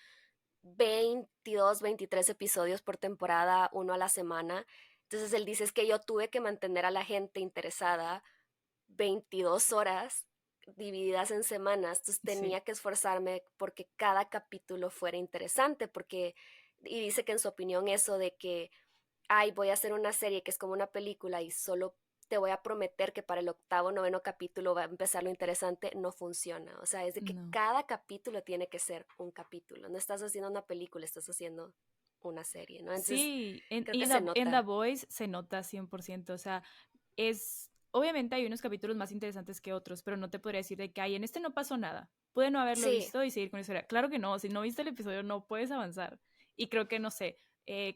22, 23 episodios por temporada, uno a la semana. Entonces él dice es que yo tuve que mantener a la gente interesada 22 horas divididas en semanas, entonces Sí, tenía que esforzarme porque cada capítulo fuera interesante, porque, y dice que en su opinión eso de que, ay, voy a hacer una serie que es como una película y solo te voy a prometer que para el octavo, noveno capítulo va a empezar lo interesante, no funciona. O sea, es de que no. cada capítulo tiene que ser un capítulo. No estás haciendo una película, estás haciendo una serie, ¿no? Entonces, Sí, creo y que en se en The nota. Voice se nota 100%, o sea, es, obviamente hay unos capítulos más interesantes que otros, pero no te podría decir de que, ay, en este no pasó nada. Puede no haberlo Sí, visto y seguir con la historia. Claro que no, si no viste el episodio no puedes avanzar. Y creo que, no sé,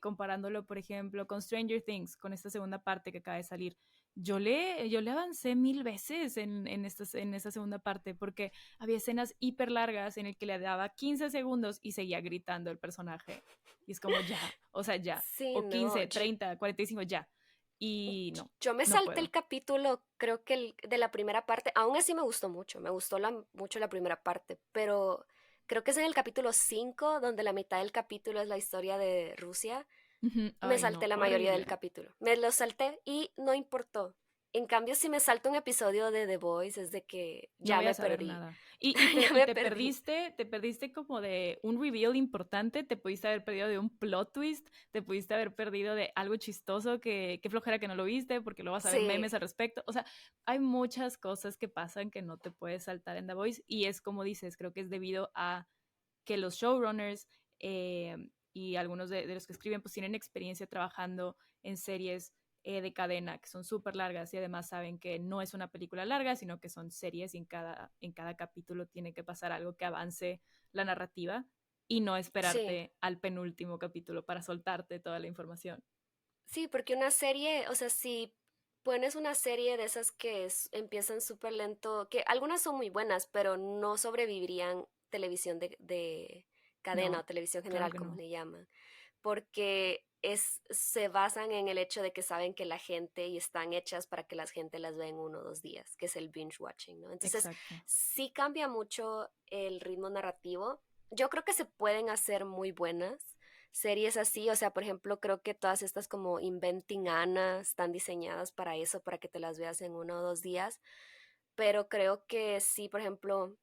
comparándolo, por ejemplo, con Stranger Things, con esta segunda parte que acaba de salir, yo le avancé 1000 veces en esta segunda parte porque había escenas hiper largas en el que le daba 15 segundos y seguía gritando el personaje. Y es como ya, o sea, ya. sí, O no. 15, 30, 45, ya. Y no, Yo me no salté puedo. el capítulo, creo que de la primera parte, aún así me gustó mucho, me gustó mucho la primera parte, pero creo que es en el capítulo 5 donde la mitad del capítulo es la historia de Rusia. Ujú. Me Ay, salté no, la mayoría del horrible. capítulo, me lo salté y no importó. En cambio, si me salto un episodio de The Voice es de que No ya voy a me saber perdí, nada. ya Y me perdí. te perdiste como de un reveal importante, te pudiste haber perdido de un plot twist, te pudiste haber perdido de algo chistoso que flojera que no lo viste porque lo vas a ver Sí, memes al respecto. O sea, hay muchas cosas que pasan que no te puedes saltar en The Voice y es como dices, creo que es debido a que los showrunners y algunos de los que escriben pues tienen experiencia trabajando en series de cadena que son súper largas y además saben que no es una película larga, sino que son series y en cada capítulo tiene que pasar algo que avance la narrativa y no sí. esperarte al penúltimo capítulo para soltarte toda la información. Sí, porque una serie, o sea, si pones una serie de esas que empiezan súper lento, que algunas son muy buenas, pero no sobrevivirían televisión de cadena o No, televisión claro general, que como no. le llaman, porque se basan en el hecho de que saben que la gente y están hechas para que la gente las vea en 1 o 2 días, que es el binge watching, ¿no? Entonces, Exacto. sí cambia mucho el ritmo narrativo. Yo creo que se pueden hacer muy buenas series así, o sea, por ejemplo, creo que todas estas como Inventing Anna están diseñadas para eso, para que te las veas en 1 o 2 días, pero creo que sí, por ejemplo,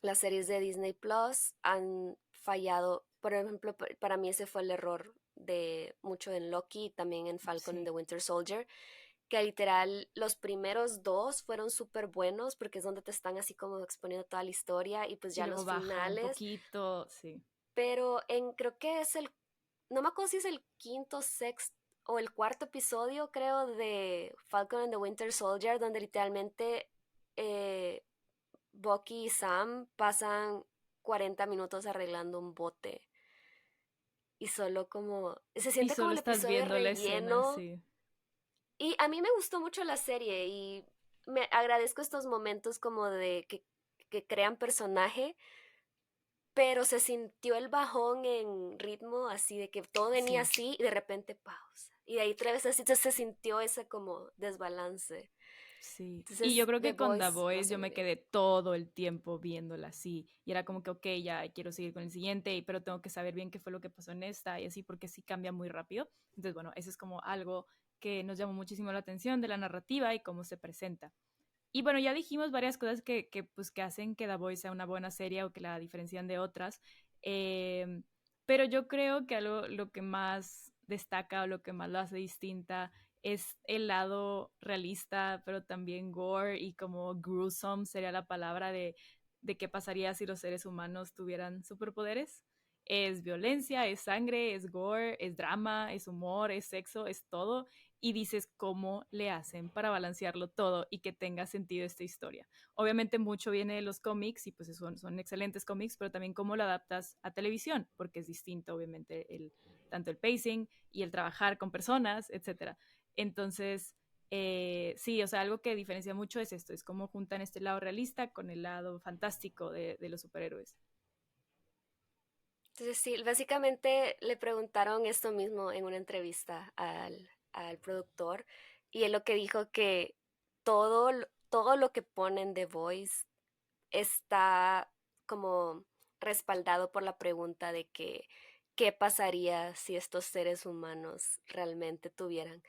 las series de Disney Plus han fallado, por ejemplo, para mí ese fue el error de mucho en Loki y también en Falcon and Sí. the Winter Soldier, que literal los primeros dos fueron súper buenos porque es donde te están así como exponiendo toda la historia y pues Y ya luego los baja un finales, poquito, sí. pero creo que es no me acuerdo si es el quinto, sexto o el cuarto episodio, creo, de Falcon and the Winter Soldier, donde literalmente eh, Bucky y Sam pasan 40 minutos arreglando un bote y solo como, se Y siente como solo el estás episodio de viendo la escena, relleno sí. y a mí me gustó mucho la serie y me agradezco estos momentos como de que crean personaje, pero se sintió el bajón en ritmo, así de que todo venía Sí. así y de repente pausa. Y de ahí otra vez así, entonces se sintió ese como desbalance. Sí, y yo Entonces, creo The que con The Voice lo Voice hace yo muy me bien. quedé todo el tiempo viéndola así, y era como que, ok, ya quiero seguir con el siguiente, pero tengo que saber bien qué fue lo que pasó en esta, y así, porque sí cambia muy rápido. Entonces, bueno, eso es como algo que nos llamó muchísimo la atención de la narrativa y cómo se presenta. Y bueno, ya dijimos varias cosas pues, que hacen que The Voice sea una buena serie o que la diferencian de otras, eh, pero yo creo que algo, lo que más destaca o lo que más lo hace distinta es el lado realista, pero también gore y como gruesome sería la palabra de qué pasaría si los seres humanos tuvieran superpoderes. Es violencia, es sangre, es gore, es drama, es humor, es sexo, es todo. Y dices cómo le hacen para balancearlo todo y que tenga sentido esta historia. Obviamente mucho viene de los cómics y pues son excelentes cómics, pero también cómo lo adaptas a televisión, porque es distinto obviamente tanto el pacing y el trabajar con personas, etcétera. Entonces, sí, o sea, algo que diferencia mucho es esto, es cómo juntan este lado realista con el lado fantástico de los superhéroes. Entonces, sí, básicamente le preguntaron esto mismo en una entrevista al productor y él lo que dijo que todo lo que ponen The Voice está como respaldado por la pregunta de que qué pasaría si estos seres humanos realmente tuvieran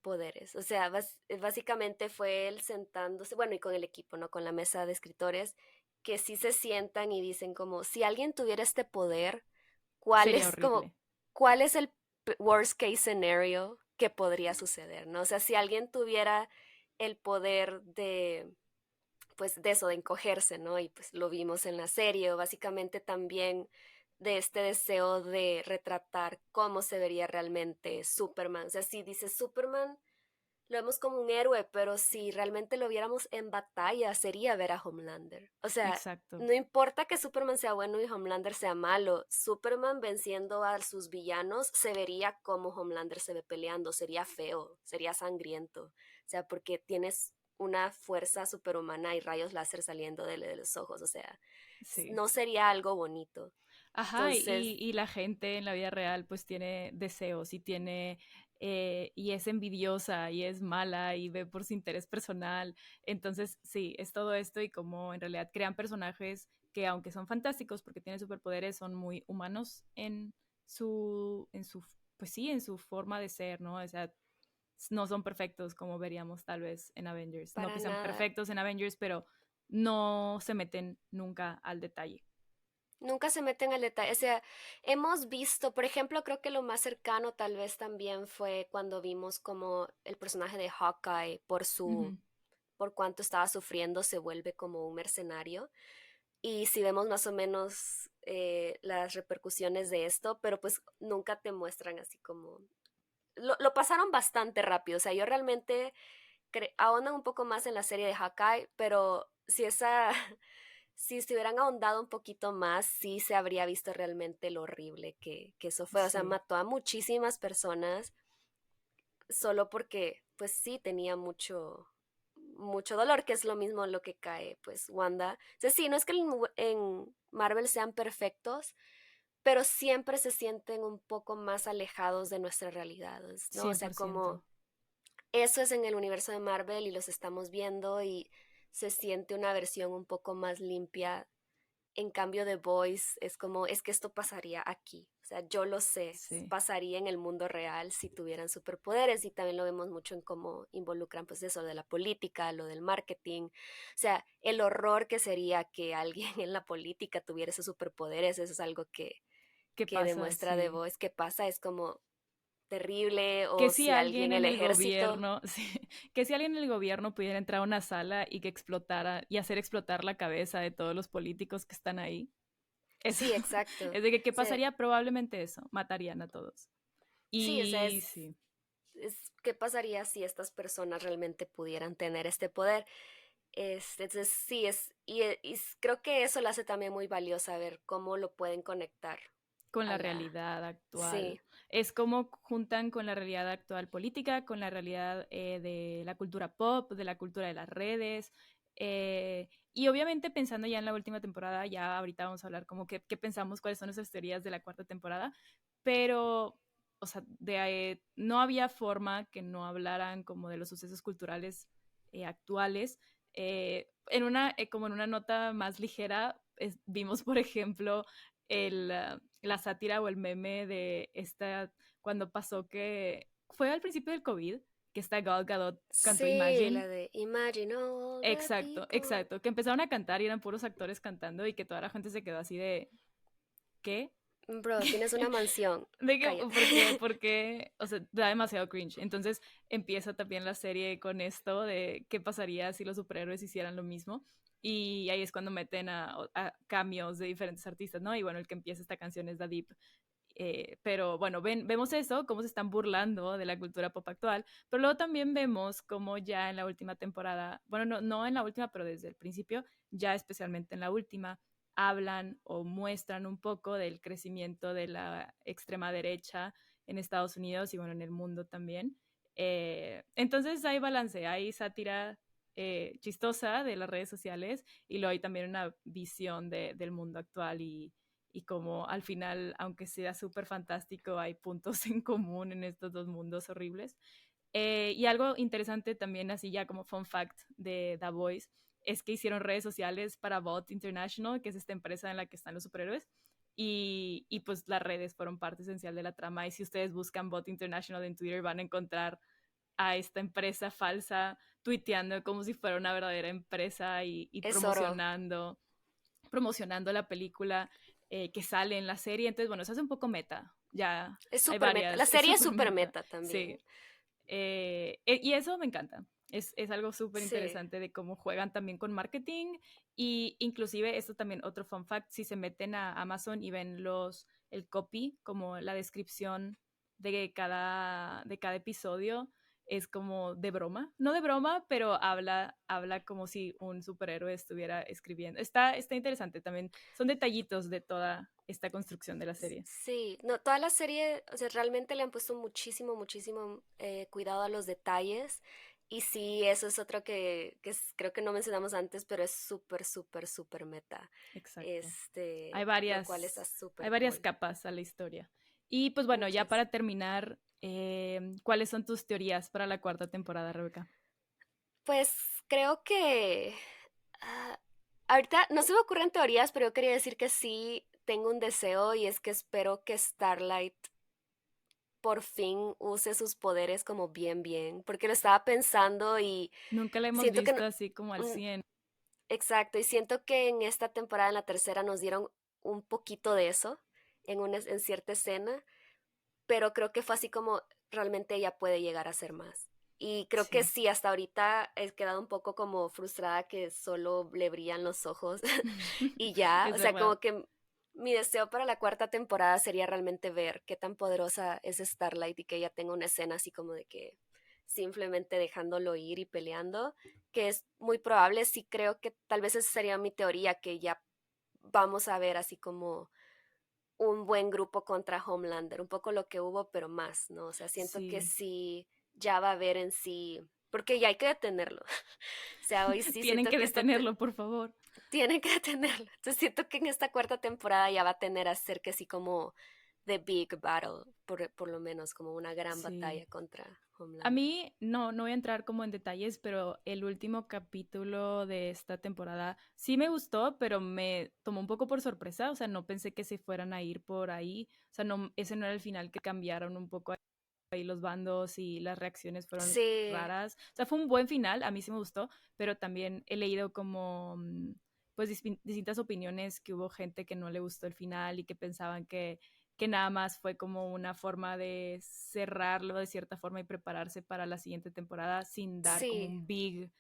poderes. O sea, básicamente fue él sentándose, bueno, y con el equipo, ¿no? Con la mesa de escritores, que sí se sientan y dicen como, si alguien tuviera este poder, ¿cuál Sería es como, horrible. cuál es el worst case scenario que podría suceder, ¿no? O sea, si alguien tuviera el poder de, pues, de eso, de encogerse, ¿no? Y pues lo vimos en la serie, o básicamente también de este deseo de retratar cómo se vería realmente Superman. O sea, si dice Superman, lo vemos como un héroe, pero si realmente lo viéramos en batalla, sería ver a Homelander. O sea, Exacto. no importa que Superman sea bueno y Homelander sea malo, Superman venciendo a sus villanos se vería como Homelander se ve peleando, sería feo, sería sangriento. O sea, porque tienes una fuerza superhumana y rayos láser saliendo de los ojos, o sea, Sí. no sería algo bonito. Ajá, Entonces, y la gente en la vida real pues tiene deseos y tiene y es envidiosa y es mala y ve por su interés personal. Entonces, sí, es todo esto y como en realidad crean personajes que aunque son fantásticos porque tienen superpoderes, son muy humanos en su, pues sí, en su forma de ser, ¿no? O sea, no son perfectos como veríamos tal vez en Avengers. No para que sean nada. perfectos en Avengers, pero no se meten nunca al detalle. Nunca se meten al detalle. O sea, hemos visto, por ejemplo, creo que lo más cercano tal vez también fue cuando vimos como el personaje de Hawkeye Ujú. por cuánto estaba sufriendo, se vuelve como un mercenario. Y si vemos más o menos las repercusiones de esto, pero pues nunca te muestran así como... Lo pasaron bastante rápido. O sea, yo realmente ahondan un poco más en la serie de Hawkeye, pero si esa, si se hubieran ahondado un poquito más, sí se habría visto realmente lo horrible que eso fue. O sea, Sí. mató a muchísimas personas solo porque, pues sí, tenía mucho dolor, que es lo mismo lo que cae, pues, Wanda. O sea, sí, no es que en Marvel sean perfectos, pero siempre se sienten un poco más alejados de nuestras realidades, ¿no? O cien sea, por ciento como eso es en el universo de Marvel y los estamos viendo y se siente una versión un poco más limpia. En cambio, The Voice es como, es que esto pasaría aquí. O sea, yo lo sé, Sí, pasaría en el mundo real si tuvieran superpoderes y también lo vemos mucho en cómo involucran pues eso de la política, lo del marketing. O sea, el horror que sería que alguien en la política tuviera esos superpoderes, eso es algo ¿qué que pasa? demuestra The Sí. Voice que pasa, es como terrible Que o si si alguien alguien el en el ejército. gobierno, sí, que si alguien en el gobierno pudiera entrar a una sala y que explotara y hacer explotar la cabeza de todos los políticos que están ahí, eso Sí, exacto. es de que qué O sea, pasaría probablemente eso, matarían a todos. sí, o sea, Y sí, ¿qué pasaría si estas personas realmente pudieran tener este poder? Entonces, sí, creo que eso lo hace también muy valiosa ver cómo lo pueden conectar con a la la... realidad actual. Sí, Es como juntan con la realidad actual política, con la realidad de la cultura pop, de la cultura de las redes. Y obviamente pensando ya en la última temporada, ya ahorita vamos a hablar como qué pensamos, cuáles son nuestras teorías de la cuarta temporada, pero, o sea, no había forma que no hablaran como de los sucesos culturales actuales. Como en una nota más ligera, vimos, por ejemplo, la sátira o el meme de esta, cuando pasó que fue al principio del COVID, que esta Gal Gadot cantó sí, Imagine. la de Imagine all the Exacto, people. exacto. Que empezaron a cantar y eran puros actores cantando y que toda la gente se quedó así de, ¿qué? Bro, tienes una mansión. De que, Cállate. porque, o sea, da demasiado cringe. Entonces empieza también la serie con esto de qué pasaría si los superhéroes hicieran lo mismo. Y ahí es cuando meten a cambios de diferentes artistas, ¿no? Y bueno, el que empieza esta canción es Da Deep. Pero bueno, vemos eso, cómo se están burlando de la cultura pop actual, pero luego también vemos cómo ya en la última temporada, bueno, no en la última, pero desde el principio, ya especialmente en la última, hablan o muestran un poco del crecimiento de la extrema derecha en Estados Unidos y bueno, en el mundo también. Entonces hay balance, hay sátira chistosa de las redes sociales y luego hay también una visión del mundo actual y como al final, aunque sea súper fantástico, hay puntos en común en estos dos mundos horribles. Y algo interesante también, así ya como fun fact de The Voice, es que hicieron redes sociales para Bot International, que es esta empresa en la que están los superhéroes. Y pues las redes fueron parte esencial de la trama. Y si ustedes buscan Bot International en Twitter, van a encontrar a esta empresa falsa tuiteando como si fuera una verdadera empresa y Es oro. promocionando la película que sale en la serie. Entonces, bueno, se hace un poco meta. Ya Es hay súper meta. La varias, es serie es súper súper meta. meta también. Sí. Y eso me encanta. Es algo súper Sí. interesante de cómo juegan también con marketing y inclusive esto también otro fun fact, si se meten a Amazon y ven el copy, como la descripción de cada episodio, es como de broma, no de broma, pero habla como si un superhéroe estuviera escribiendo. Está interesante también, son detallitos de toda esta construcción de la serie. Sí, no, toda la serie, o sea, realmente le han puesto muchísimo cuidado a los detalles. Y sí, eso es otro creo que no mencionamos antes, pero es súper meta. Exacto. Hay Lo cual está hay súper varias cool. capas a la historia. Y pues bueno, ya Muchas. para terminar, ¿cuáles son tus teorías para la cuarta temporada, Rebeca? Pues creo que ah, ahorita no se me ocurren teorías, pero yo quería decir que sí tengo un deseo y es que espero que Starlight por fin use sus poderes como bien, porque lo estaba pensando y Nunca la hemos siento que visto así como al mm, 100. exacto, y siento que en esta temporada, en la tercera, nos dieron un poquito de eso en cierta escena, pero creo que fue así como realmente ella puede llegar a ser más. Y creo que Sí, sí, hasta ahorita he quedado un poco como frustrada que solo le brillan los ojos y ya, es o sea, verdad. como que mi deseo para la cuarta temporada sería realmente ver qué tan poderosa es Starlight y que ella tenga una escena así como de que simplemente dejándolo ir y peleando, que es muy probable, sí creo que tal vez esa sería mi teoría, que ya vamos a ver así como un buen grupo contra Homelander, un poco lo que hubo, pero más, ¿no? O sea, siento que Sí, sí, ya va a haber en sí, porque ya hay que detenerlo. O sea, hoy sí tienen siento que que detenerlo, por favor. tiene que detenerlo. Entonces siento que en esta cuarta temporada ya va a tener a ser que sí como The Big Battle, por lo menos, como una gran Sí. batalla contra A Homelander. mí no voy a entrar como en detalles, pero el último capítulo de esta temporada sí me gustó, pero me tomó un poco por sorpresa, o sea, no pensé que se fueran a ir por ahí, o sea, no, ese no era el final, que cambiaron un poco ahí los bandos y las reacciones fueron Sí, raras. O sea, fue un buen final, a mí sí me gustó, pero también he leído como pues distintas opiniones, que hubo gente que no le gustó el final y que pensaban que nada más fue como una forma de cerrarlo de cierta forma y prepararse para la siguiente temporada sin dar como sí, un big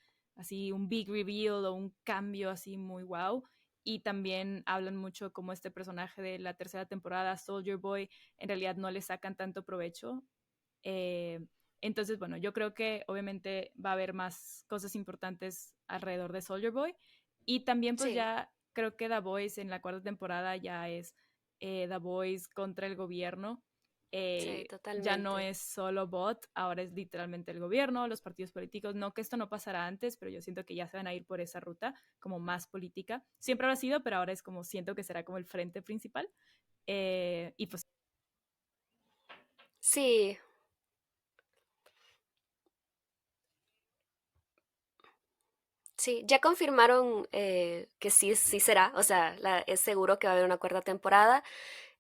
reveal o un cambio así muy wow. Y también hablan mucho como este personaje de la tercera temporada, Soldier Boy, en realidad no le sacan tanto provecho. eh, entonces, bueno, yo creo que obviamente va a haber más cosas importantes alrededor de Soldier Boy. Y también pues sí, ya creo que The Voice en la cuarta temporada ya es The Voice contra el gobierno. sí, Ya no totalmente. es solo bot, ahora es literalmente el gobierno, los partidos políticos. No que esto no pasara antes, pero yo siento que ya se van a ir por esa ruta como más política. Siempre habrá sido, pero ahora es como siento que será como el frente principal. Y pues Sí, sí, ya confirmaron que sí será, o sea, es seguro que va a haber una cuarta temporada.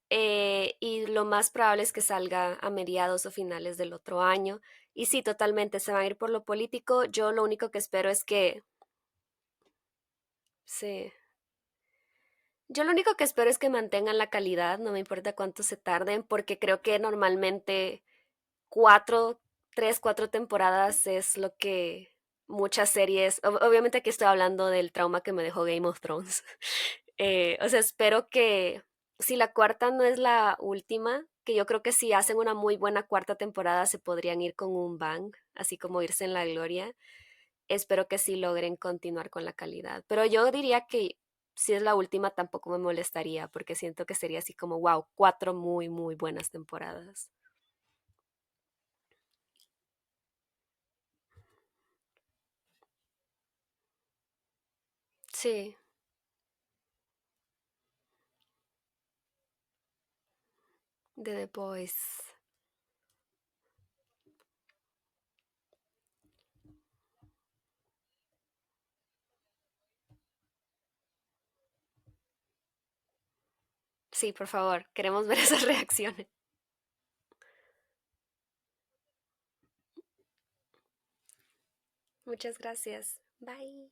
Y lo más probable es que salga a mediados o finales del otro año. Y sí, totalmente, se van a ir por lo político. Yo lo único que espero es que, sí, yo lo único que espero es que mantengan la calidad, no me importa cuánto se tarden, porque creo que normalmente cuatro, tres, cuatro temporadas es lo que muchas series, obviamente aquí estoy hablando del trauma que me dejó Game of Thrones. O sea, espero que si la cuarta no es la última, que yo creo que si hacen una muy buena cuarta temporada se podrían ir con un bang, así como irse en la gloria. Espero que sí logren continuar con la calidad. Pero yo diría que si es la última tampoco me molestaría, porque siento que sería así como, wow, cuatro muy buenas temporadas. Sí, de The Boys. Sí, por favor, queremos ver esas reacciones. Muchas gracias. Bye.